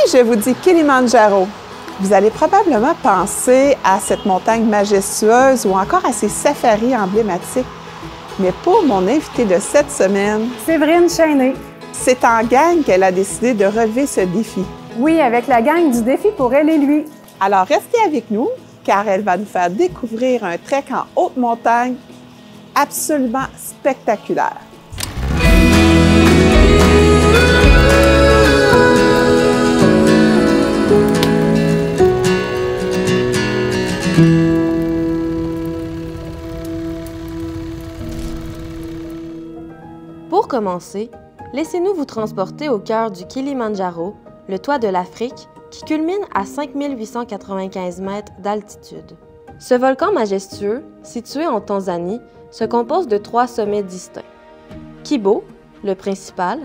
Si je vous dis Kilimandjaro, vous allez probablement penser à cette montagne majestueuse ou encore à ses safaris emblématiques. Mais pour mon invité de cette semaine, Séverine Chesnay. C'est en gang qu'elle a décidé de relever ce défi. Oui, avec la gang du défi pour elle et lui. Alors restez avec nous, car elle va nous faire découvrir un trek en haute montagne absolument spectaculaire. Pour commencer, laissez-nous vous transporter au cœur du Kilimandjaro, le toit de l'Afrique, qui culmine à 5895 mètres d'altitude. Ce volcan majestueux, situé en Tanzanie, se compose de 3 sommets distincts. Kibo, le principal,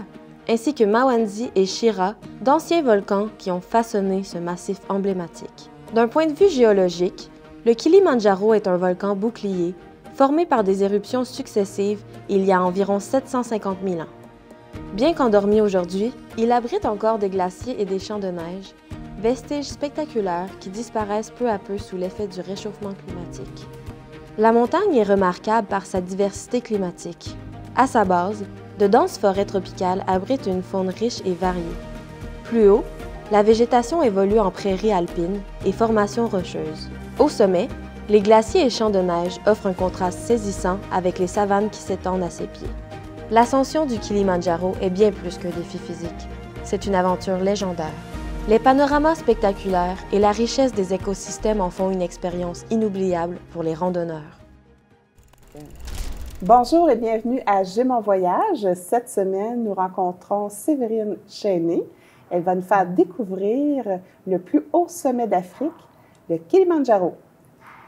ainsi que Mawanzi et Shira, d'anciens volcans qui ont façonné ce massif emblématique. D'un point de vue géologique, le Kilimandjaro est un volcan bouclier, formé par des éruptions successives il y a environ 750 000 ans. Bien qu'endormi aujourd'hui, il abrite encore des glaciers et des champs de neige, vestiges spectaculaires qui disparaissent peu à peu sous l'effet du réchauffement climatique. La montagne est remarquable par sa diversité climatique. À sa base, de denses forêts tropicales abritent une faune riche et variée. Plus haut, la végétation évolue en prairies alpines et formations rocheuses. Au sommet, les glaciers et champs de neige offrent un contraste saisissant avec les savanes qui s'étendent à ses pieds. L'ascension du Kilimandjaro est bien plus qu'un défi physique. C'est une aventure légendaire. Les panoramas spectaculaires et la richesse des écosystèmes en font une expérience inoubliable pour les randonneurs. Bonjour et bienvenue à J'ai mon voyage. Cette semaine, nous rencontrons Séverine Chesnay. Elle va nous faire découvrir le plus haut sommet d'Afrique, le Kilimandjaro.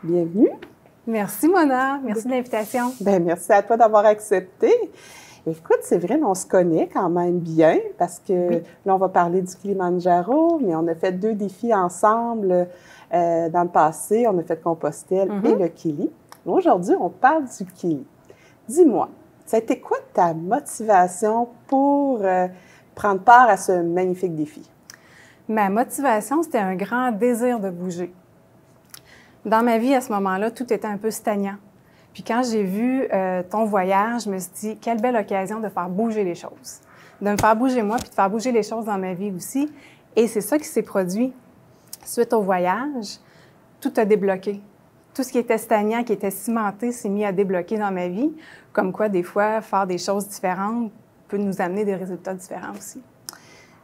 Bienvenue. Merci, Mona. Merci de l'invitation. Bien, merci à toi d'avoir accepté. Écoute, Séverine, on se connaît quand même bien parce que là, on va parler du Kilimandjaro, mais on a fait 2 défis ensemble dans le passé. On a fait Compostelle et le Kili. Aujourd'hui, on parle du Kili. Dis-moi, ça a été quoi ta motivation pour prendre part à ce magnifique défi? Ma motivation, c'était un grand désir de bouger. Dans ma vie, à ce moment-là, tout était un peu stagnant. Puis quand j'ai vu ton voyage, je me suis dit, quelle belle occasion de faire bouger les choses. De me faire bouger moi, puis de faire bouger les choses dans ma vie aussi. Et c'est ça qui s'est produit. Suite au voyage, tout a débloqué. Tout ce qui était stagnant, qui était cimenté, s'est mis à débloquer dans ma vie. Comme quoi, des fois, faire des choses différentes peut nous amener des résultats différents aussi.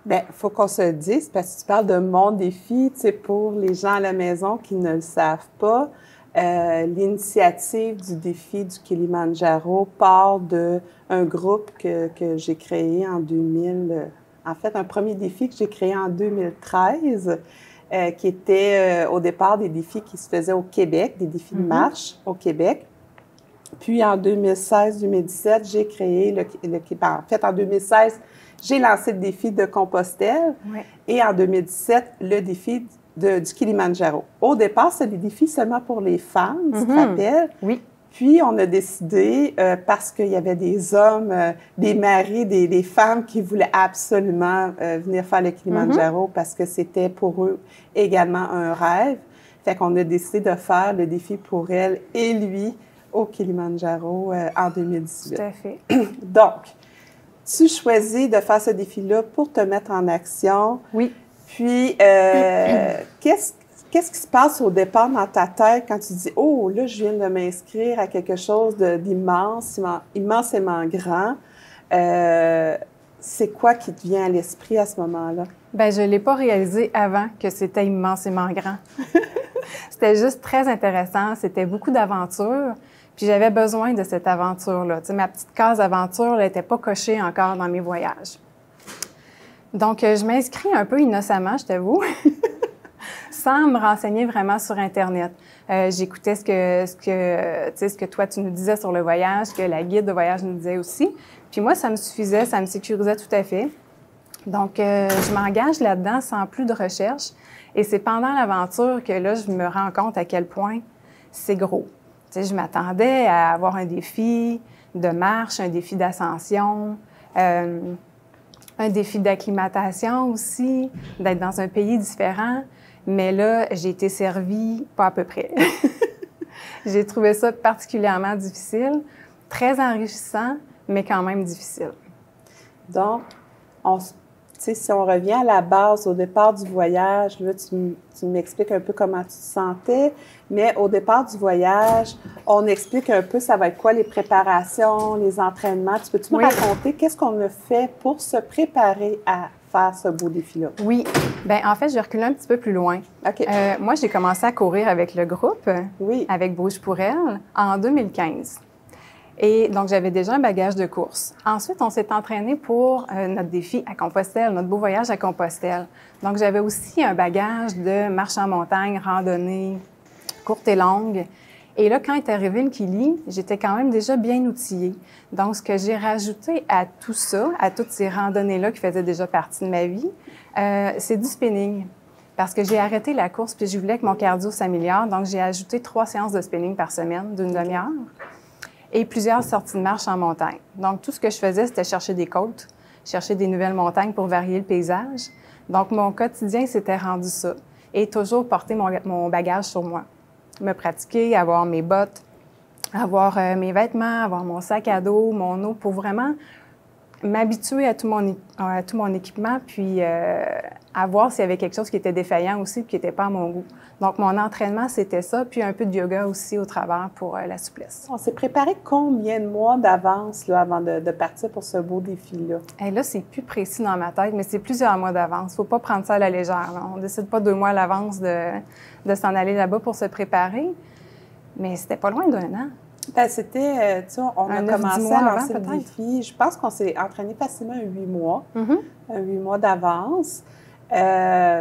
Bien, il faut qu'on se le dise, parce que tu parles de mon défi, tu sais, pour les gens à la maison qui ne le savent pas, l'initiative du défi du Kilimandjaro part d'un groupe que j'ai créé en 2000, en fait, un premier défi que j'ai créé en 2013, qui était au départ des défis qui se faisaient au Québec, des défis de marche au Québec. Puis en 2016-2017, j'ai créé en fait, en 2016, j'ai lancé le défi de Compostelle et en 2017, le défi du Kilimandjaro. Au départ, c'est des défis seulement pour les femmes, tu te rappelles? Oui. Puis, on a décidé, parce qu'il y avait des hommes, des maris, des femmes qui voulaient absolument venir faire le Kilimandjaro parce que c'était pour eux également un rêve. Fait qu'on a décidé de faire le défi pour elle et lui au Kilimandjaro en 2018. Tout à fait. Donc, tu choisis de faire ce défi-là pour te mettre en action. Oui. Puis, qu'est-ce qui se passe au départ dans ta tête quand tu dis « Oh, là, je viens de m'inscrire à quelque chose d'immense, immensément grand. » C'est quoi qui te vient à l'esprit à ce moment-là? Bien, je ne l'ai pas réalisé avant que c'était immensément grand. C'était juste très intéressant. C'était beaucoup d'aventures. Puis j'avais besoin de cette aventure-là. Tu sais, ma petite case aventure, elle n'était pas cochée encore dans mes voyages. Donc, je m'inscris un peu innocemment, je t'avoue, sans me renseigner vraiment sur Internet. J'écoutais ce que toi, tu nous disais sur le voyage, que la guide de voyage nous disait aussi. Puis moi, ça me suffisait, ça me sécurisait tout à fait. Donc, je m'engage là-dedans sans plus de recherche. Et c'est pendant l'aventure que là, je me rends compte à quel point c'est gros. Tu sais, je m'attendais à avoir un défi de marche, un défi d'ascension, Un défi d'acclimatation aussi, d'être dans un pays différent. Mais là, j'ai été servie pas à peu près. J'ai trouvé ça particulièrement difficile, très enrichissant, mais quand même difficile. Donc, si on revient à la base, au départ du voyage, là, tu m'expliques un peu comment tu te sentais, mais au départ du voyage, on explique un peu ça va être quoi les préparations, les entraînements. Tu peux-tu me raconter qu'est-ce qu'on a fait pour se préparer à faire ce beau défi-là? Oui. Bien, en fait, je vais reculer un petit peu plus loin. OK. Moi, j'ai commencé à courir avec le groupe, avec Bouge pour elle, en 2015. Et donc, j'avais déjà un bagage de course. Ensuite, on s'est entraîné pour notre défi à Compostelle, notre beau voyage à Compostelle. Donc, j'avais aussi un bagage de marche en montagne, randonnée, courte et longue. Et là, quand est arrivé le Kili, j'étais quand même déjà bien outillée. Donc, ce que j'ai rajouté à tout ça, à toutes ces randonnées-là qui faisaient déjà partie de ma vie, c'est du spinning. Parce que j'ai arrêté la course puis je voulais que mon cardio s'améliore. Donc, j'ai ajouté 3 séances de spinning par semaine d'une demi-heure et plusieurs sorties de marche en montagne. Donc, tout ce que je faisais, c'était chercher des côtes, chercher des nouvelles montagnes pour varier le paysage. Donc, mon quotidien s'était rendu ça. Et toujours porter mon bagage sur moi. Me pratiquer, avoir mes bottes, avoir mes vêtements, avoir mon sac à dos, mon eau, pour vraiment m'habituer à tout mon équipement, puis à voir s'il y avait quelque chose qui était défaillant aussi, puis qui n'était pas à mon goût. Donc, mon entraînement, c'était ça, puis un peu de yoga aussi au travers pour la souplesse. On s'est préparé combien de mois d'avance là, avant de partir pour ce beau défi-là? Et là, c'est plus précis dans ma tête, mais c'est plusieurs mois d'avance. Il ne faut pas prendre ça à la légère. Là. On ne décide pas 2 mois à l'avance de s'en aller là-bas pour se préparer, mais c'était pas loin d'1 an. Ben, c'était, tu sais, on a commencé à lancer le peut-être. défi. Je pense qu'on s'est entraîné facilement 8 mois, 8 mois d'avance.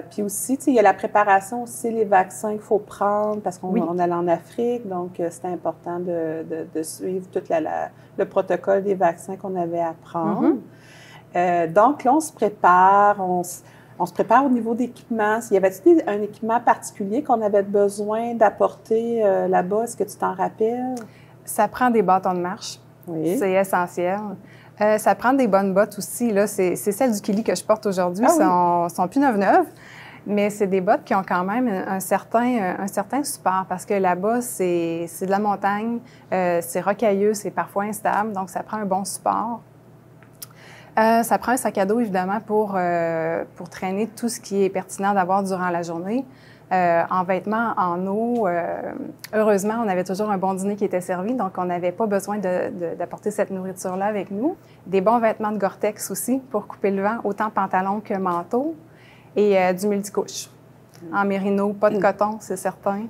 Puis aussi, tu sais, il y a la préparation aussi, les vaccins qu'il faut prendre parce qu'on allait en Afrique, donc c'était important de suivre tout le protocole des vaccins qu'on avait à prendre. Donc là, on se prépare, on se prépare au niveau d'équipement. Y avait-il un équipement particulier qu'on avait besoin d'apporter là-bas? Est-ce que tu t'en rappelles? Ça prend des bâtons de marche. Oui. C'est essentiel. Ça prend des bonnes bottes aussi. Là, c'est celles du Kili que je porte aujourd'hui. Sont plus neuves, mais c'est des bottes qui ont quand même un certain support parce que là-bas, c'est de la montagne, c'est rocailleux, c'est parfois instable, donc ça prend un bon support. Ça prend un sac à dos, évidemment, pour traîner tout ce qui est pertinent d'avoir durant la journée. En vêtements, en eau, heureusement, on avait toujours un bon dîner qui était servi, donc on n'avait pas besoin d'apporter cette nourriture-là avec nous. Des bons vêtements de Gore-Tex aussi pour couper le vent, autant pantalon que manteau, et du multicouche. En mérino, pas de coton, c'est certain.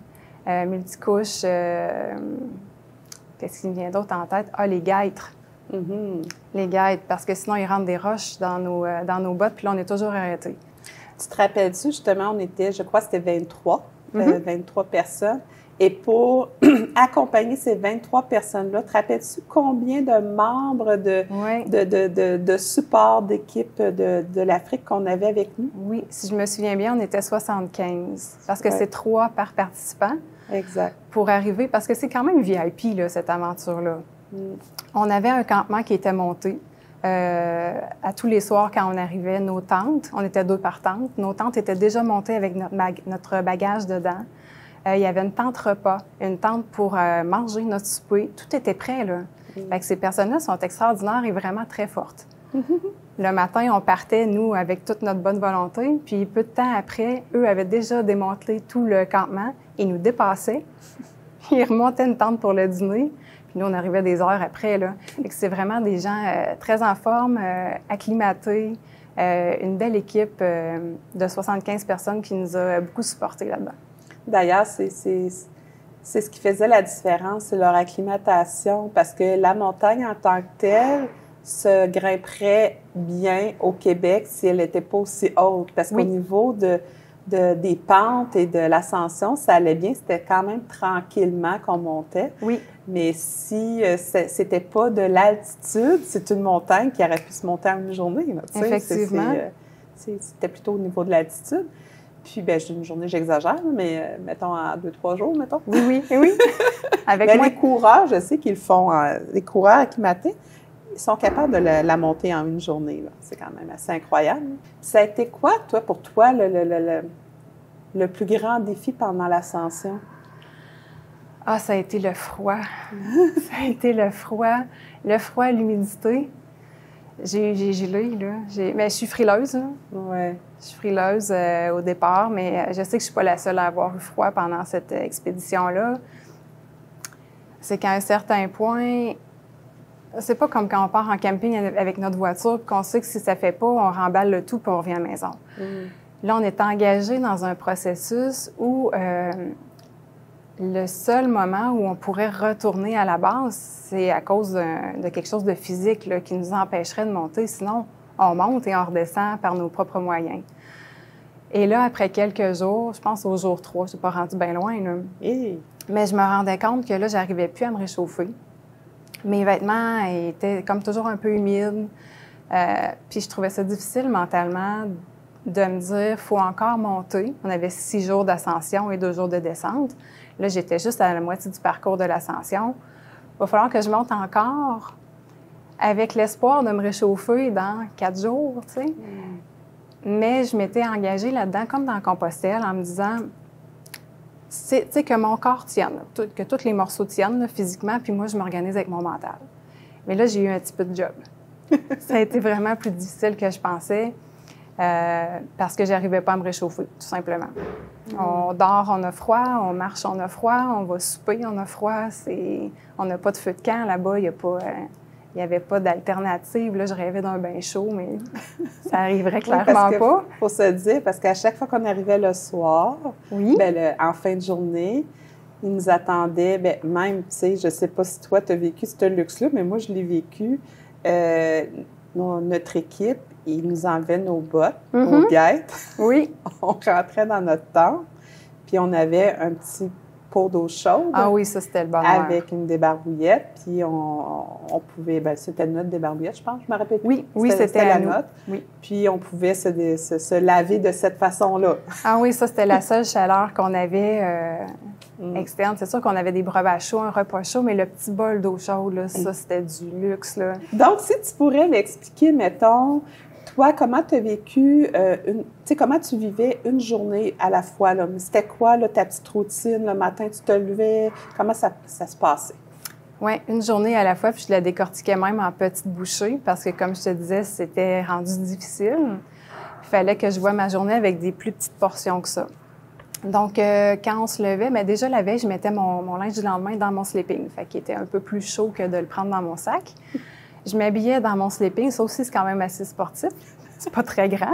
Multicouche, qu'est-ce qui me vient d'autre en tête? Ah, les guêtres. Les guêtres, parce que sinon, ils rentrent des roches dans nos bottes, puis là, on est toujours arrêtés. Tu te rappelles-tu, justement, on était, je crois que c'était 23, 23 personnes. Et pour accompagner ces 23 personnes-là, te rappelles-tu combien de membres de support d'équipe de l'Afrique qu'on avait avec nous? Oui, si je me souviens bien, on était 75, parce que c'est 3 par participant. Exact. Pour arriver, parce que c'est quand même VIP, là, cette aventure-là. On avait un campement qui était monté. À tous les soirs, quand on arrivait, nos tentes, on était 2 par tente, nos tentes étaient déjà montées avec notre bagage dedans. Il y avait une tente repas, une tente pour manger notre souper. Tout était prêt, là. Fait que ces personnes-là sont extraordinaires et vraiment très fortes. Le matin, on partait, nous, avec toute notre bonne volonté, puis peu de temps après, eux avaient déjà démantelé tout le campement et nous dépassaient. Ils remontaient une tente pour le dîner. Puis nous, on arrivait des heures après, là. Fait que c'est vraiment des gens très en forme, acclimatés, une belle équipe de 75 personnes qui nous a beaucoup supportés là-dedans. D'ailleurs, c'est ce qui faisait la différence, c'est leur acclimatation, parce que la montagne en tant que telle se grimperait bien au Québec si elle n'était pas aussi haute, parce qu'au niveau des pentes et de l'ascension, ça allait bien. C'était quand même tranquillement qu'on montait. Oui. Mais si c'était pas de l'altitude, c'est une montagne qui aurait pu se monter en une journée. Là, effectivement. C'était plutôt au niveau de l'altitude. Puis, bien, une journée, j'exagère, mais mettons en 2-3 jours, mettons. Oui. Avec moi. Les coureurs, je sais qu'ils font, les coureurs acclimatés, ils sont capables de la monter en une journée, là. C'est quand même assez incroyable. Ça a été quoi, pour toi, le plus grand défi pendant l'ascension? Ah, ça a été le froid. Ça a été le froid, l'humidité. J'ai gelé, là. Mais je suis frileuse, là. Ouais. Je suis frileuse au départ, mais je sais que je suis pas la seule à avoir eu froid pendant cette expédition-là. C'est qu'à un certain point, c'est pas comme quand on part en camping avec notre voiture, puis qu'on sait que si ça fait pas, on remballe le tout puis on revient à la maison. Là, on est engagé dans un processus où le seul moment où on pourrait retourner à la base, c'est à cause de quelque chose de physique là, qui nous empêcherait de monter. Sinon, on monte et on redescend par nos propres moyens. Et là, après quelques jours, je pense au jour 3, je ne suis pas rendue bien loin, là. Mais je me rendais compte que là, j'arrivais plus à me réchauffer. Mes vêtements étaient comme toujours un peu humides. Puis je trouvais ça difficile mentalement de me dire, il faut encore monter. On avait 6 jours d'ascension et 2 jours de descente. Là, j'étais juste à la moitié du parcours de l'ascension. Il va falloir que je monte encore avec l'espoir de me réchauffer dans 4 jours, tu sais. Mais je m'étais engagée là-dedans, comme dans Compostelle, en me disant, tu sais, que mon corps tienne, que tous les morceaux tiennent là, physiquement, puis moi, je m'organise avec mon mental. Mais là, j'ai eu un petit peu de job. Ça a été vraiment plus difficile que je pensais parce que j'arrivais pas à me réchauffer, tout simplement. On dort, on a froid, on marche, on a froid, on va souper, on a froid. On n'a pas de feu de camp là-bas, il n'y avait pas d'alternative. Là, je rêvais d'un bain chaud, mais ça arriverait clairement pas. Il faut se dire, parce qu'à chaque fois qu'on arrivait le soir, en fin de journée, ils nous attendaient, même, tu sais, je ne sais pas si toi, tu as vécu ce luxe-là, mais moi, je l'ai vécu. Notre équipe, ils nous enlevaient nos bottes, nos guêtres. Oui. On rentrait dans notre tente, puis on avait un petit pot d'eau chaude. Ah oui, ça, c'était le bonheur. Avec une débarbouillette, puis on pouvait... c'était notre débarbouillette, je pense, je me rappelle plus. Oui, c'était la nôtre. Oui. Puis on pouvait se laver de cette façon-là. Ah oui, ça, c'était la seule chaleur qu'on avait externe. C'est sûr qu'on avait des breuvages chauds, un repas chaud, mais le petit bol d'eau chaude, là, ça, c'était du luxe, là. Donc, si tu pourrais m'expliquer, mettons, toi, comment tu as vécu, tu sais, comment tu vivais une journée à la fois, là? C'était quoi, là, ta petite routine, le matin, tu te levais? Comment ça se passait? Oui, une journée à la fois, puis je la décortiquais même en petites bouchées, parce que, comme je te disais, c'était rendu difficile. Il fallait que je voie ma journée avec des plus petites portions que ça. Donc, quand on se levait, bien, déjà la veille, je mettais mon linge du lendemain dans mon sleeping, fait qu'il était un peu plus chaud que de le prendre dans mon sac. Je m'habillais dans mon sleeping, ça aussi, c'est quand même assez sportif. C'est pas très grand.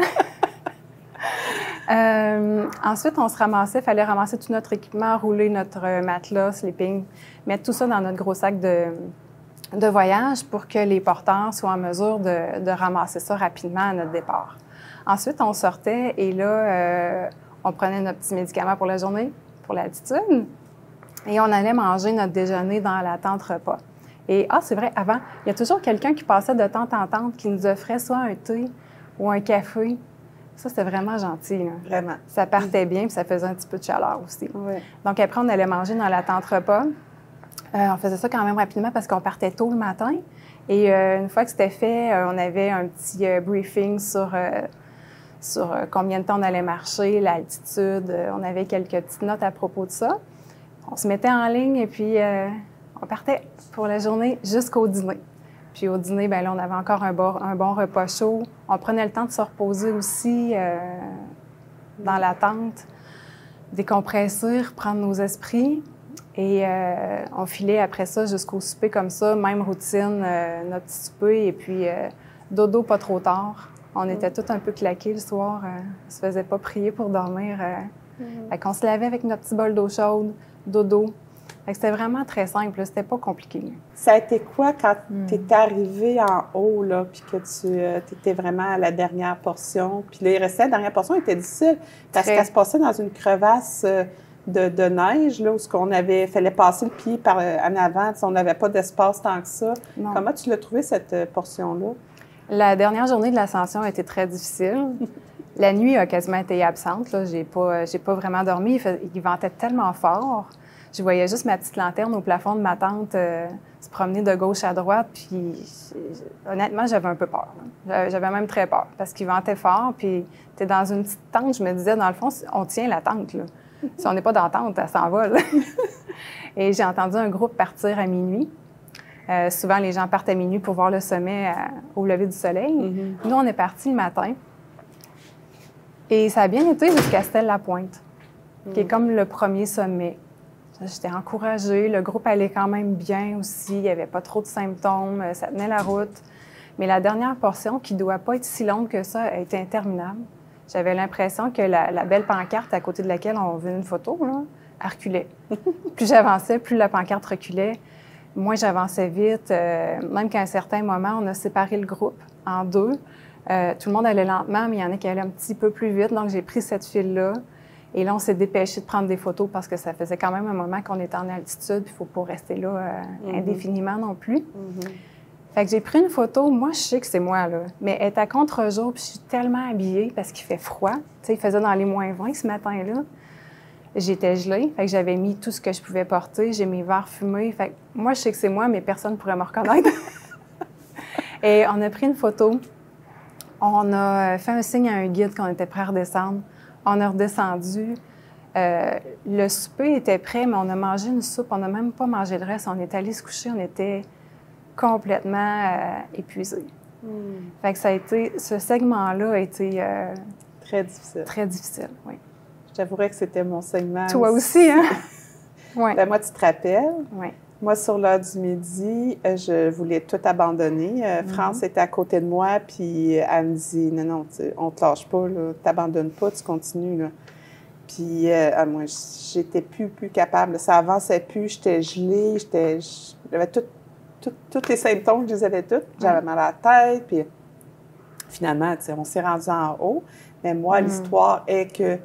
Ensuite, on se ramassait, il fallait ramasser tout notre équipement, rouler notre matelas, sleeping, mettre tout ça dans notre gros sac de voyage pour que les porteurs soient en mesure de ramasser ça rapidement à notre départ. Ensuite, on sortait et là, on prenait notre petit médicament pour la journée, pour l'altitude, et on allait manger notre déjeuner dans la tente repas. Et, c'est vrai, avant, il y a toujours quelqu'un qui passait de tente en tente qui nous offrait soit un thé ou un café. Ça, c'était vraiment gentil, là. Vraiment. Ça partait bien, puis ça faisait un petit peu de chaleur aussi. Oui. Donc, après, on allait manger dans la tente repas. On faisait ça quand même rapidement parce qu'on partait tôt le matin. Et une fois que c'était fait, on avait un petit briefing sur combien de temps on allait marcher, l'altitude. On avait quelques petites notes à propos de ça. On se mettait en ligne et puis on partait pour la journée jusqu'au dîner. Puis au dîner, bien là, on avait encore un bon repas chaud. On prenait le temps de se reposer aussi dans la tente, décompresser, reprendre nos esprits. Et on filait après ça jusqu'au souper comme ça, même routine, notre petit souper. Et puis dodo pas trop tard. On était tous un peu claqués le soir. On se faisait pas prier pour dormir. Fait qu'on se lavait avec notre petit bol d'eau chaude, dodo. Fait que c'était vraiment très simple, c'était pas compliqué. Ça a été quoi quand tu étais arrivée en haut, là, puis que tu étais vraiment à la dernière portion? Puis là, il restait, la dernière portion était difficile parce qu'elle se passait dans une crevasse de neige, là, où fallait passer le pied en avant. On n'avait pas d'espace tant que ça. Non. Comment tu l'as trouvé, cette portion-là? La dernière journée de l'ascension a été très difficile. La nuit a quasiment été absente. Là. J'ai pas vraiment dormi. Il ventait tellement fort. Je voyais juste ma petite lanterne au plafond de ma tente se promener de gauche à droite. Puis, honnêtement, j'avais un peu peur. J'avais même très peur parce qu'il ventait fort. Puis, tu es dans une petite tente. Je me disais, dans le fond, on tient la tente, là. Si on n'est pas dans la tente, elle s'envole. Et j'ai entendu un groupe partir à minuit. Souvent, les gens partent à minuit pour voir le sommet au lever du soleil. Nous, on est partis le matin. Et ça a bien été jusqu'à Stèle-la-Pointe, qui est comme le premier sommet. J'étais encouragée. Le groupe allait quand même bien aussi. Il n'y avait pas trop de symptômes. Ça tenait la route. Mais la dernière portion, qui ne doit pas être si longue que ça, a été interminable. J'avais l'impression que la belle pancarte à côté de laquelle on faisait une photo, là, elle reculait. Plus j'avançais, plus la pancarte reculait. Moi, j'avançais vite. Même qu'à un certain moment, on a séparé le groupe en deux. Tout le monde allait lentement, mais il y en a qui allaient un petit peu plus vite. Donc, j'ai pris cette file-là. Et là, on s'est dépêché de prendre des photos parce que ça faisait quand même un moment qu'on était en altitude. Il ne faut pas rester là indéfiniment non plus. Fait que j'ai pris une photo. Moi, je sais que c'est moi, là. Mais elle est à contre-jour, puis je suis tellement habillée parce qu'il fait froid. Tu sais, il faisait dans les -20 ce matin-là. J'étais gelée. Fait que j'avais mis tout ce que je pouvais porter. J'ai mes verres fumés. Fait que moi, je sais que c'est moi, mais personne ne pourrait me reconnaître. Et on a pris une photo. On a fait un signe à un guide qu'on était prêt à redescendre. On a redescendu. Le souper était prêt, mais on a mangé une soupe. On n'a même pas mangé le reste. On est allé se coucher. On était complètement épuisés. Fait que ça a été... Ce segment-là a été... très difficile. Très difficile, oui. Je t'avouerais que c'était mon segment. Toi aussi, hein? Oui. Ben, moi, tu te rappelles? Oui. Moi, sur l'heure du midi, je voulais tout abandonner. France était à côté de moi, puis elle me dit « Non, on te lâche pas, là, t'abandonnes pas, tu continues. » là. Puis moi, j'étais plus capable. Ça avançait plus, j'étais gelée, j'avais tous les symptômes, je les avais tous. J'avais mal à la tête, puis finalement, on s'est rendu en haut. Mais moi, l'histoire est que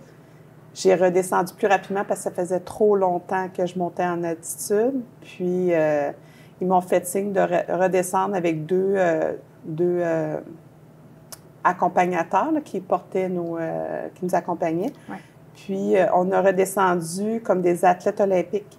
j'ai redescendu plus rapidement parce que ça faisait trop longtemps que je montais en altitude. Puis, ils m'ont fait signe de redescendre avec deux accompagnateurs là, qui nous accompagnaient. Ouais. Puis, on a redescendu comme des athlètes olympiques.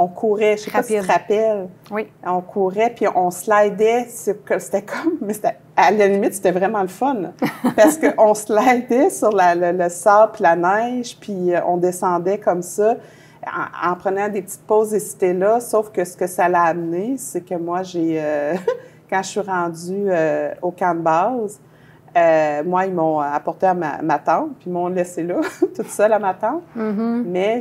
On courait, je sais pas si tu te rappelles. Oui. On courait, puis on slidait. C'était comme... Mais à la limite, c'était vraiment le fun. Là, parce qu'on slidait sur le sable puis la neige, puis on descendait comme ça, en prenant des petites pauses et c'était là. Sauf que ce que ça l'a amené, c'est que moi, quand je suis rendue au camp de base, moi, ils m'ont apporté à ma tente, puis ils m'ont laissé là, toute seule à ma tente. Mais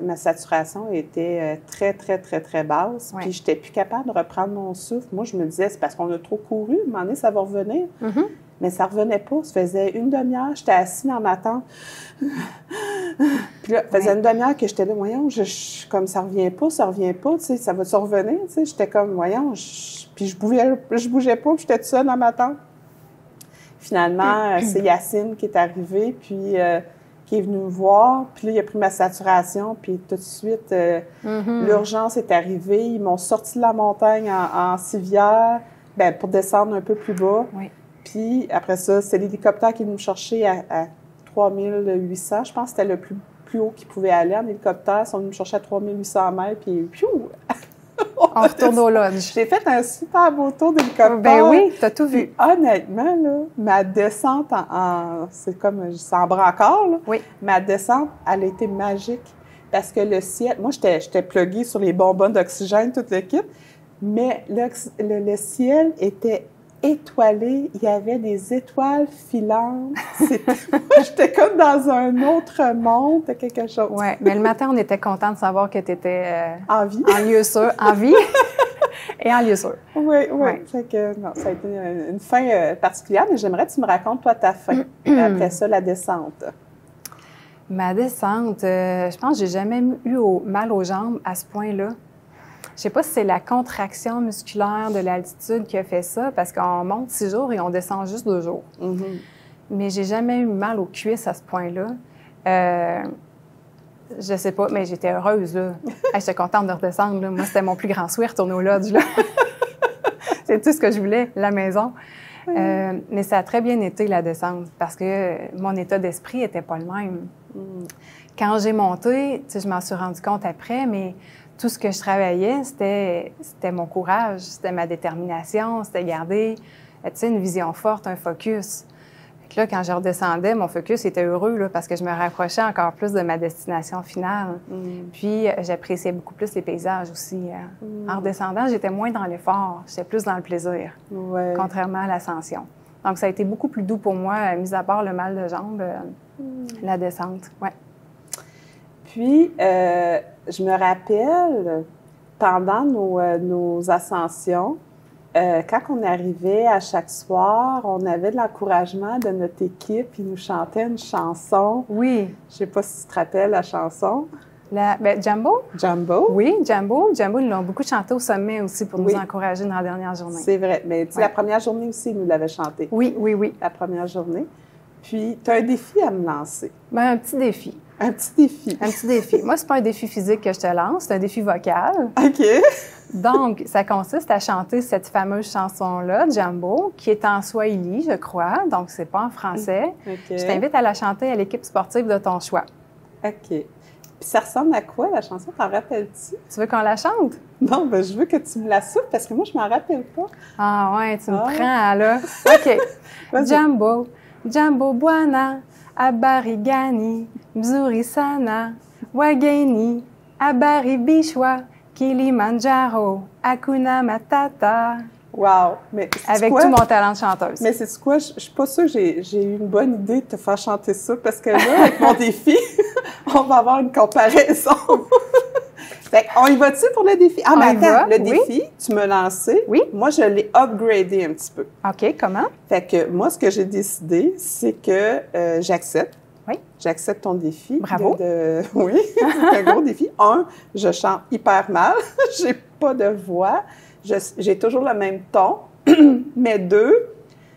ma saturation était très, très, très, très basse. Puis j'étais plus capable de reprendre mon souffle. Moi, je me disais, c'est parce qu'on a trop couru. À un moment donné, ça va revenir. Mais ça revenait pas. Ça faisait une demi-heure, j'étais assise dans ma tente. Puis là, ça faisait une demi-heure que j'étais là, voyons, comme ça revient pas, tu sais, ça va-tu revenir? Tu sais, j'étais comme, voyons, puis je bougeais pas, puis j'étais toute seule dans ma tente. Finalement, c'est Yacine qui est arrivé, puis qui est venu me voir. Puis là, il a pris ma saturation, puis tout de suite, l'urgence est arrivée. Ils m'ont sorti de la montagne en civière, pour descendre un peu plus bas. Oui. Puis après ça, c'est l'hélicoptère qui est venu me chercher à 3800. Je pense que c'était le plus haut qu'ils pouvaient aller en hélicoptère. Ils sont venus me chercher à 3800 mètres, puis on retourne au lodge. J'ai fait un super beau tour d'hélicoptère. Ben oui, t'as tout vu. Honnêtement, là, ma descente c'est comme, c'est en brancard, là. Oui. Ma descente, elle a été magique. Parce que le ciel, moi, j'étais pluguée sur les bonbonnes d'oxygène, toute l'équipe, mais le ciel était étoilé. Il y avait des étoiles filantes. J'étais comme dans un autre monde, quelque chose. Oui, mais le matin, on était contents de savoir que tu étais en vie. En lieu sûr, en vie et en lieu sûr. Oui. Fait que, non, ça a été une fin particulière, mais j'aimerais que tu me racontes, toi, ta fin. Après ça, la descente. Ma descente, je pense que j'ai jamais eu mal aux jambes à ce point-là. Je sais pas si c'est la contraction musculaire de l'altitude qui a fait ça, parce qu'on monte 6 jours et on descend juste 2 jours. Mais j'ai jamais eu mal aux cuisses à ce point-là. Je sais pas, mais j'étais heureuse, là. J'étais contente de redescendre, là. Moi, c'était mon plus grand souhait, retourner au lodge, là. C'est tout ce que je voulais, la maison. Mais ça a très bien été, la descente, parce que mon état d'esprit n'était pas le même. Quand j'ai monté, tu sais, je m'en suis rendu compte après, mais tout ce que je travaillais, c'était mon courage, c'était ma détermination, c'était garder, tu sais, une vision forte, un focus. Fait que là, quand je redescendais, mon focus était heureux là, parce que je me rapprochais encore plus de ma destination finale. Puis, j'appréciais beaucoup plus les paysages aussi. En redescendant, j'étais moins dans l'effort, j'étais plus dans le plaisir, contrairement à l'ascension. Donc, ça a été beaucoup plus doux pour moi, mis à part le mal de jambes, la descente. Ouais. Puis, je me rappelle, pendant nos ascensions, quand on arrivait à chaque soir, on avait de l'encouragement de notre équipe. Ils nous chantaient une chanson. Oui. Je sais pas si tu te rappelles la chanson. Jambo? Jambo. Oui, Jambo. Jambo, ils l'ont beaucoup chanté au sommet aussi pour nous encourager dans la dernière journée. C'est vrai. Mais tu sais, la première journée aussi, ils nous l'avaient chanté. Oui, oui, oui. La première journée. Puis, tu as un défi à me lancer. Bien, un petit défi. Un petit défi. Un petit défi. Moi, c'est pas un défi physique que je te lance, c'est un défi vocal. OK. Donc, ça consiste à chanter cette fameuse chanson-là, Jambo, qui est en swahili, je crois, donc c'est pas en français. Okay. Je t'invite à la chanter à l'équipe sportive de ton choix. OK. Puis ça ressemble à quoi, la chanson? T'en rappelles-tu? Tu veux qu'on la chante? Non, ben je veux que tu me la souffles parce que moi, je m'en rappelle pas. Ah ouais, tu me prends, là. OK. Jambo, Jambo Bwana, Habari Gani, Mzuri Sana, Wageni, Habari Bishwa, Kilimanjaro, Hakuna Matata. Wow! Mais avec tout mon talent de chanteuse. Mais c'est quoi? Je suis pas sûre que j'ai eu une bonne idée de te faire chanter ça parce que là, avec mon défi, on va avoir une comparaison. Fait on y va-tu pour le défi? Ah, mais attends, le défi, tu m'as lancé. Oui. Moi, je l'ai upgradé un petit peu. OK, comment? Fait que moi, ce que j'ai décidé, c'est que j'accepte. Oui. J'accepte ton défi. Bravo. Oui, c'est un gros défi. Un, je chante hyper mal. J'ai pas de voix. J'ai toujours le même ton. Mais deux,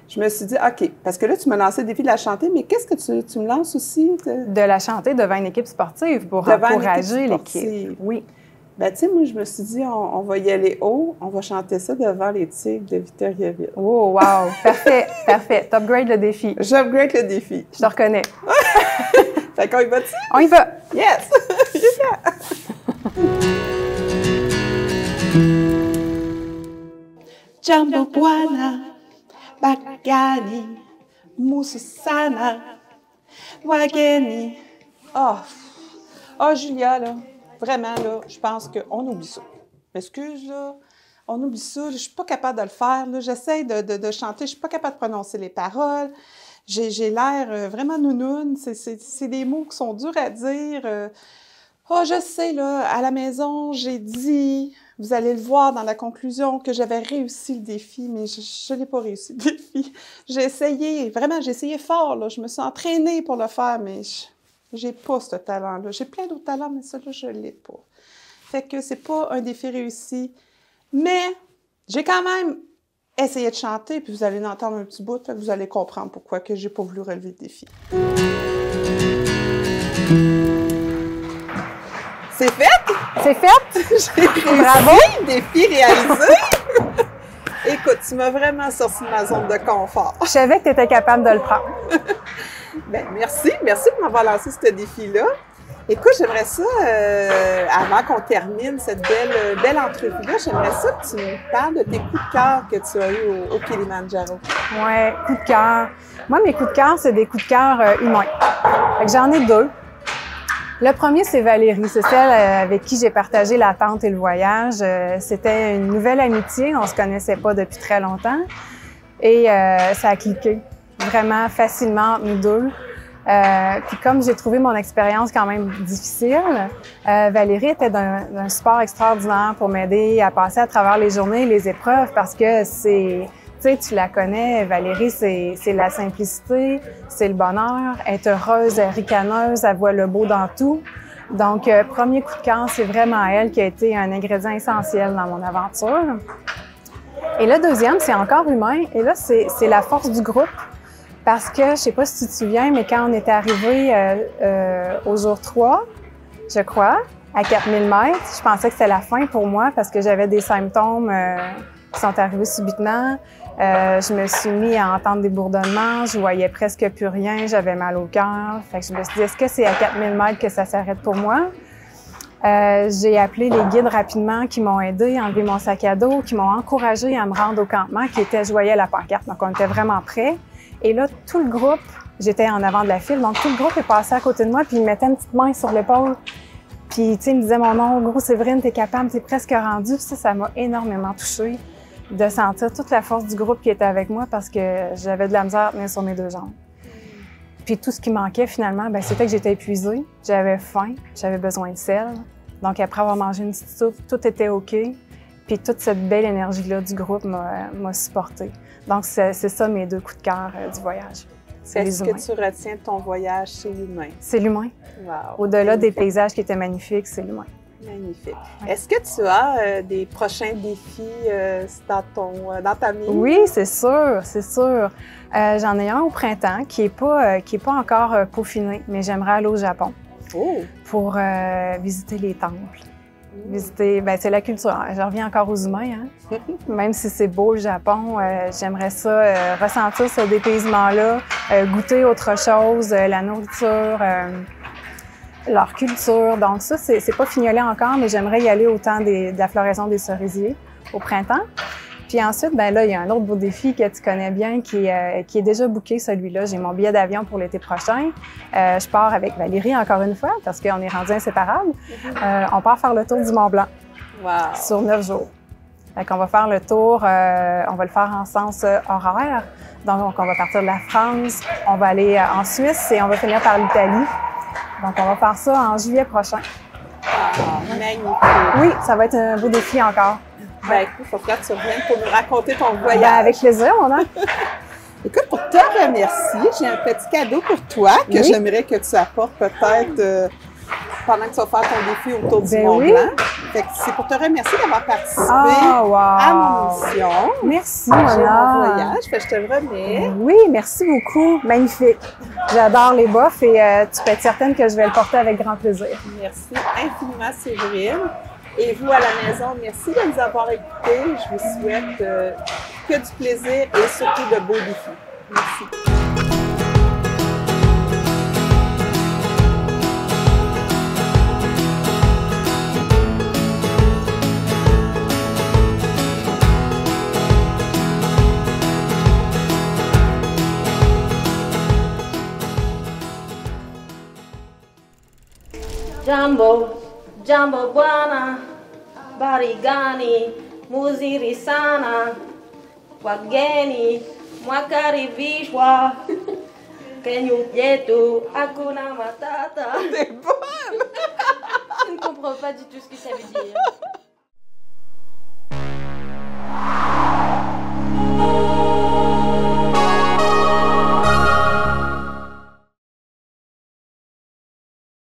je me suis dit, OK, parce que là, tu m'as lancé le défi de la chanter, mais qu'est-ce que tu me lances aussi? De la chanter devant une équipe sportive pour encourager l'équipe. Oui. Ben, tu sais, moi, je me suis dit, on va y aller haut, on va chanter ça devant les Tigres de Victoriaville. Oh, wow! Parfait, parfait. T'upgrades le défi. J'upgrade le défi. Je te reconnais. Fait qu'on y va-tu? On y va! Yes! Jambo Bwana, Bagani, Mususana, Wageni. Oh, Julia, là, vraiment, là, je pense qu'on oublie ça. M'excuse, là, on oublie ça. Je suis pas capable de le faire, là. J'essaie de chanter, je suis pas capable de prononcer les paroles. J'ai l'air vraiment nounoune. C'est des mots qui sont durs à dire. Je sais, là, à la maison, j'ai dit, vous allez le voir dans la conclusion, que j'avais réussi le défi, mais je n'ai pas réussi le défi. J'ai essayé, vraiment, j'ai essayé fort, là. Je me suis entraînée pour le faire, mais j'ai pas ce talent-là. J'ai plein d'autres talents, mais ça, là, je l'ai pas. Fait que c'est pas un défi réussi. Mais j'ai quand même essayé de chanter, puis vous allez entendre un petit bout, fait que vous allez comprendre pourquoi que j'ai pas voulu relever le défi. C'est fait? C'est fait? J'ai réussi, défi réalisé! Écoute, tu m'as vraiment sorti de ma zone de confort. Je savais que tu étais capable de le prendre. Bien, merci de m'avoir lancé ce défi-là. Écoute, j'aimerais ça, avant qu'on termine cette belle entrevue-là, j'aimerais ça que tu me parles de tes coups de cœur que tu as eus au Kilimanjaro. Oui, coups de cœur. Moi, mes coups de cœur, c'est des coups de cœur humains. Fait que j'en ai deux. Le premier, c'est Valérie. C'est celle avec qui j'ai partagé la tente et le voyage. C'était une nouvelle amitié. On se connaissait pas depuis très longtemps. Et ça a cliqué vraiment facilement entre nous deux. Puis comme j'ai trouvé mon expérience quand même difficile, Valérie était d'un support extraordinaire pour m'aider à passer à travers les journées, les épreuves, parce que tu la connais, Valérie, c'est la simplicité, c'est le bonheur, elle est heureuse, elle est ricaneuse, elle voit le beau dans tout. Donc, premier coup de cœur, c'est vraiment elle qui a été un ingrédient essentiel dans mon aventure. Et le deuxième, c'est encore humain, et là, c'est la force du groupe. Parce que, je sais pas si tu te souviens, mais quand on est arrivé au jour 3, je crois, à 4000 mètres, je pensais que c'était la fin pour moi parce que j'avais des symptômes qui sont arrivés subitement. Je me suis mis à entendre des bourdonnements, je voyais presque plus rien, j'avais mal au cœur. Fait que je me suis dit, est-ce que c'est à 4000 mètres que ça s'arrête pour moi? J'ai appelé les guides rapidement qui m'ont aidé à enlever mon sac à dos, qui m'ont encouragé à me rendre au campement, je voyais la pancarte, donc on était vraiment prêts. Et là, tout le groupe, j'étais en avant de la file, donc tout le groupe est passé à côté de moi, puis il me mettait une petite main sur l'épaule. Puis, tu sais, il me disait, mon nom, gros Séverine, t'es capable, t'es presque rendue. Ça m'a énormément touchée de sentir toute la force du groupe qui était avec moi parce que j'avais de la misère à tenir sur mes 2 jambes. Puis tout ce qui manquait finalement, c'était que j'étais épuisée, j'avais faim, j'avais besoin de sel. Donc après avoir mangé une petite soupe, tout était OK. Puis toute cette belle énergie-là du groupe m'a supportée. Donc c'est ça mes 2 coups de cœur du voyage. Est-ce que tu retiens de ton voyage, c'est l'humain? C'est l'humain. Wow. Au-delà des paysages qui étaient magnifiques, c'est l'humain. Magnifique. Ouais. Est-ce que tu as des prochains défis dans ta vie? Oui, c'est sûr, c'est sûr. J'en ai un au printemps qui est pas encore peaufiné, mais j'aimerais aller au Japon pour visiter les temples. Visiter, c'est la culture. Je reviens encore aux humains, hein? Même si c'est beau le Japon, j'aimerais ça, ressentir ce dépaysement-là, goûter autre chose, la nourriture, leur culture. Donc ça, c'est pas fignolé encore, mais j'aimerais y aller au temps de la floraison des cerisiers au printemps. Puis ensuite, là, il y a un autre beau défi que tu connais bien qui est déjà booké, celui-là. J'ai mon billet d'avion pour l'été prochain. Je pars avec Valérie encore une fois parce qu'on est rendus inséparables. On part faire le tour du Mont-Blanc sur 9 jours. Fait qu'on va faire le tour, on va le faire en sens horaire. Donc, on va partir de la France, on va aller en Suisse et on va finir par l'Italie. Donc, on va faire ça en juillet prochain. Magnifique! Oui, ça va être un beau défi encore. Écoute, il faut que tu reviennes pour nous raconter ton voyage. Avec plaisir, mon âme. Écoute, pour te remercier, j'ai un petit cadeau pour toi que j'aimerais que tu apportes peut-être pendant que tu vas faire ton défi autour du Mont-Blanc. C'est pour te remercier d'avoir participé à mon émission. Merci, mon voyage. Je te remets. Oui, merci beaucoup. Magnifique. J'adore les bofs et tu peux être certaine que je vais le porter avec grand plaisir. Merci infiniment, Séverine. Et vous, à la maison, merci de nous avoir écoutés. Je vous souhaite que du plaisir et surtout de beaux défis. Merci. Jambo bwana, barigani, muziri sana, wageni, mwakaribishwa, Kenya yetu, hakuna matata. C'est bon! Je ne comprends pas du tout ce que ça veut dire.